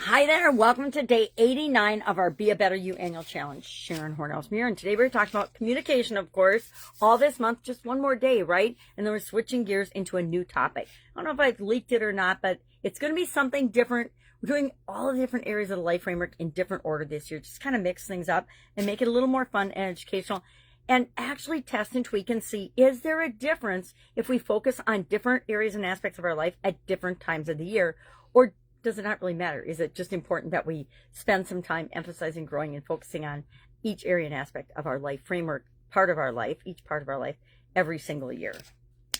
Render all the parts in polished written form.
Hi there, welcome to day 89 of our Be a Better You annual challenge. Sharon Horne-Ellstrom here, and today we're talking about communication, of course. All this month, just one more day, right? And then we're switching gears into a new topic. I don't know if I've leaked it or not, but it's going to be something different. We're doing all the different areas of the life framework in different order this year, just kind of mix things up and make it a little more fun and educational, and actually test and tweak and see, is there a difference if we focus on different areas and aspects of our life at different times of the year, or does it not really matter? Is it just important that we spend some time emphasizing, growing, and focusing on each area and aspect of our life framework, part of our life, each part of our life, every single year?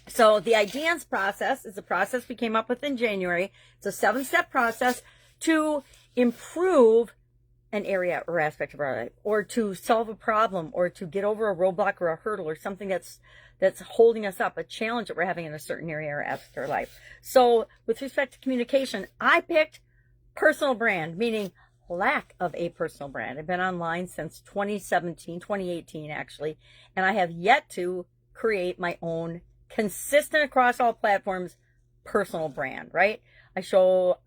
So the IDEANCE process is a process we came up with in January. It's a 7-step process to improve an area or aspect of our life, or to solve a problem, or to get over a roadblock or a hurdle, or something that's holding us up, a challenge that we're having in a certain area or aspect of our life. So with respect to communication, I picked personal brand, meaning lack of a personal brand. I've been online since 2018 actually, and I have yet to create my own consistent across all platforms personal brand, right? I show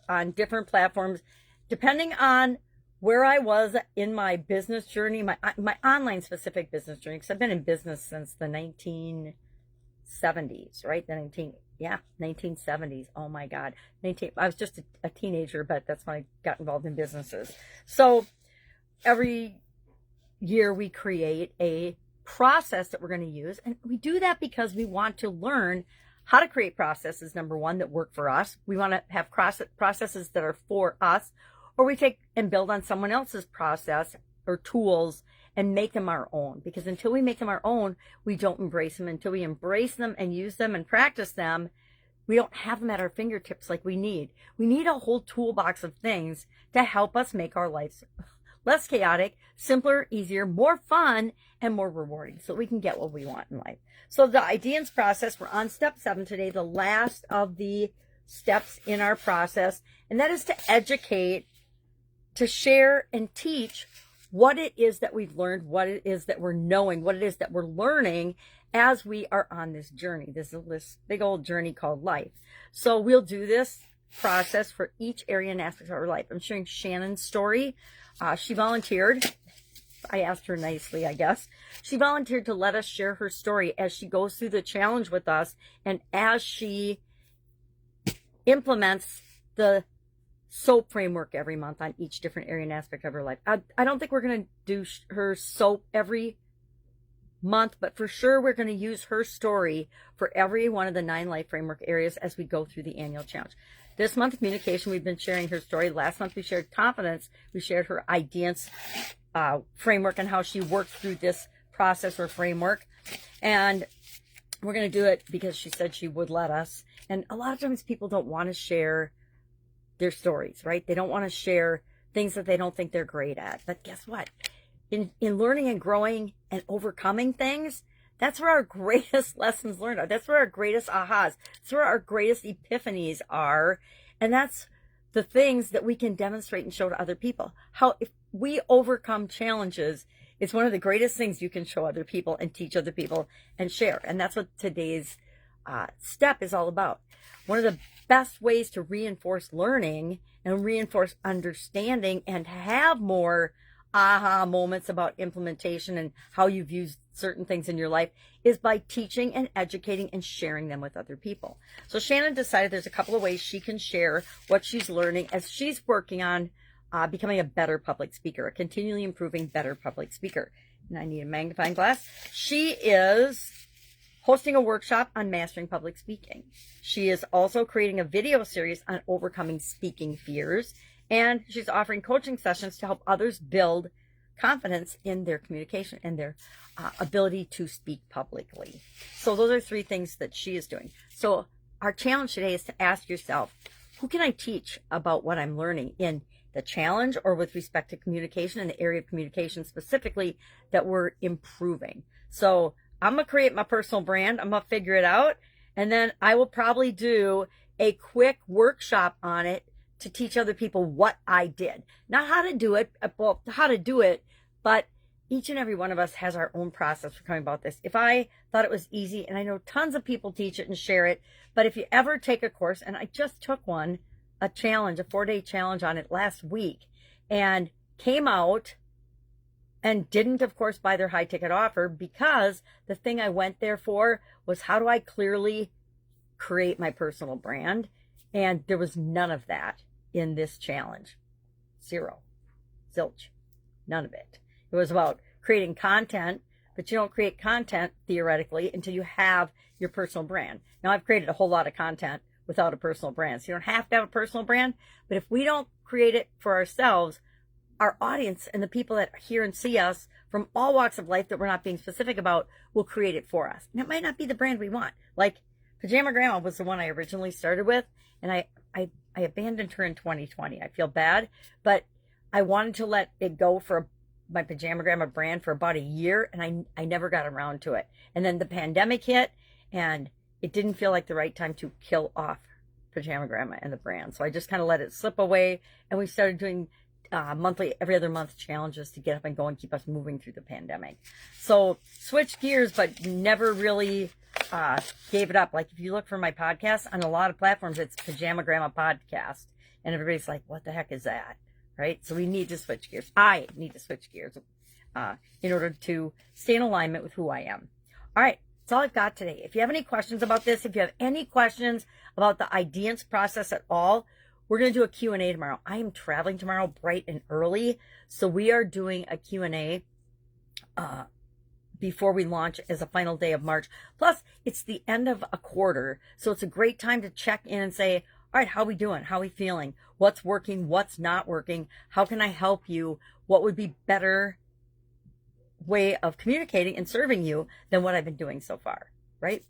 on different platforms, depending on where I was in my business journey, my online specific business journey, because I've been in business since the 1970s, right? 1970s. Oh my God. I was just a teenager, but that's when I got involved in businesses. So every year we create a process that we're going to use. And we do that because we want to learn how to create processes, number one, that work for us. We want to have processes that are for us, or we take and build on someone else's process or tools and make them our own. Because until we make them our own, we don't embrace them. Until we embrace them and use them and practice them, we don't have them at our fingertips like we need. We need a whole toolbox of things to help us make our lives less chaotic, simpler, easier, more fun, and more rewarding, so we can get what we want in life. So the IDEANCE process, we're on step 7 today, the last of the steps in our process, and that is to educate, to share and teach what it is that we've learned, what it is that we're knowing, what it is that we're learning as we are on this journey, this big old journey called life. So we'll do this process for each area and aspect of our life. I'm sharing Shannon's story. She volunteered. I asked her nicely, I guess. She volunteered to let us share her story as she goes through the challenge with us and as she implements the SOAP framework every month on each different area and aspect of her life. I don't think we're going to do her SOAP every month, but for sure we're going to use her story for every one of the 9 life framework areas as we go through the annual challenge. This month, communication, we've been sharing her story. Last month, we shared confidence. We shared her IDEANCE framework and how she worked through this process or framework. And we're going to do it because she said she would let us. And a lot of times people don't want to share their stories, right? They don't want to share things that they don't think they're great at. But guess what? In learning and growing and overcoming things, that's where our greatest lessons learned are. That's where our greatest ahas, that's where our greatest epiphanies are. And that's the things that we can demonstrate and show to other people. How if we overcome challenges, it's one of the greatest things you can show other people and teach other people and share. And that's what today's step is all about. One of the best ways to reinforce learning and reinforce understanding and have more aha moments about implementation and how you've used certain things in your life is by teaching and educating and sharing them with other people. So Shannon decided there's a couple of ways she can share what she's learning as she's working on becoming a better public speaker, a continually improving better public speaker. And I need a magnifying glass. She is hosting a workshop on mastering public speaking. She is also creating a video series on overcoming speaking fears. And she's offering coaching sessions to help others build confidence in their communication and their ability to speak publicly. So those are 3 things that she is doing. So our challenge today is to ask yourself, who can I teach about what I'm learning in the challenge or with respect to communication, in the area of communication specifically that we're improving? So I'm going to create my personal brand. I'm going to figure it out. And then I will probably do a quick workshop on it to teach other people what I did. Not how to do it, well, how to do it, but each and every one of us has our own process for coming about this. If I thought it was easy, and I know tons of people teach it and share it, but if you ever take a course, and I just took one a challenge, a 4-day challenge on it last week, and came out and didn't, of course, buy their high ticket offer, because the thing I went there for was, how do I clearly create my personal brand? And there was none of that in this challenge. Zero. Zilch. None of it. It was about creating content, but you don't create content theoretically until you have your personal brand. Now, I've created a whole lot of content without a personal brand. So you don't have to have a personal brand, but if we don't create it for ourselves, our audience and the people that hear and see us from all walks of life that we're not being specific about will create it for us. And it might not be the brand we want. Like Pajama Grandma was the one I originally started with, and I abandoned her in 2020. I feel bad, but I wanted to let it go for my Pajama Grandma brand for about a year, and I never got around to it. And then the pandemic hit, and it didn't feel like the right time to kill off Pajama Grandma and the brand. So I just kind of let it slip away, and we started doing monthly, every other month challenges to get up and go and keep us moving through the pandemic. So switch gears, but never really gave it up. Like if you look for my podcast on a lot of platforms, it's Pajama Grandma Podcast, and everybody's like, what the heck is that? Right? So we need to switch gears. I need to switch gears in order to stay in alignment with who I am. All right. That's all I've got today. If you have any questions about this, if you have any questions about the IDEANCE process at all, we're going to do a Q&A tomorrow. I am traveling tomorrow bright and early, so we are doing a Q&A before we launch as a final day of March. Plus, it's the end of a quarter, so it's a great time to check in and say, all right, how are we doing? How are we feeling? What's working? What's not working? How can I help you? What would be better way of communicating and serving you than what I've been doing so far, right?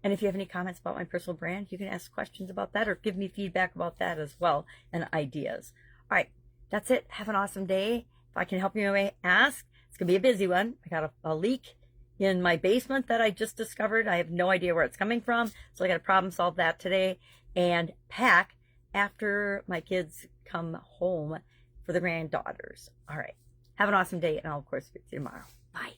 And if you have any comments about my personal brand, you can ask questions about that or give me feedback about that as well, and ideas. All right, that's it. Have an awesome day. If I can help you, ask. It's going to be a busy one. I got a leak in my basement that I just discovered. I have no idea where it's coming from, so I got to problem solve that today and pack after my kids come home for the granddaughters. All right. Have an awesome day, and I'll, of course, speak to you tomorrow. Bye.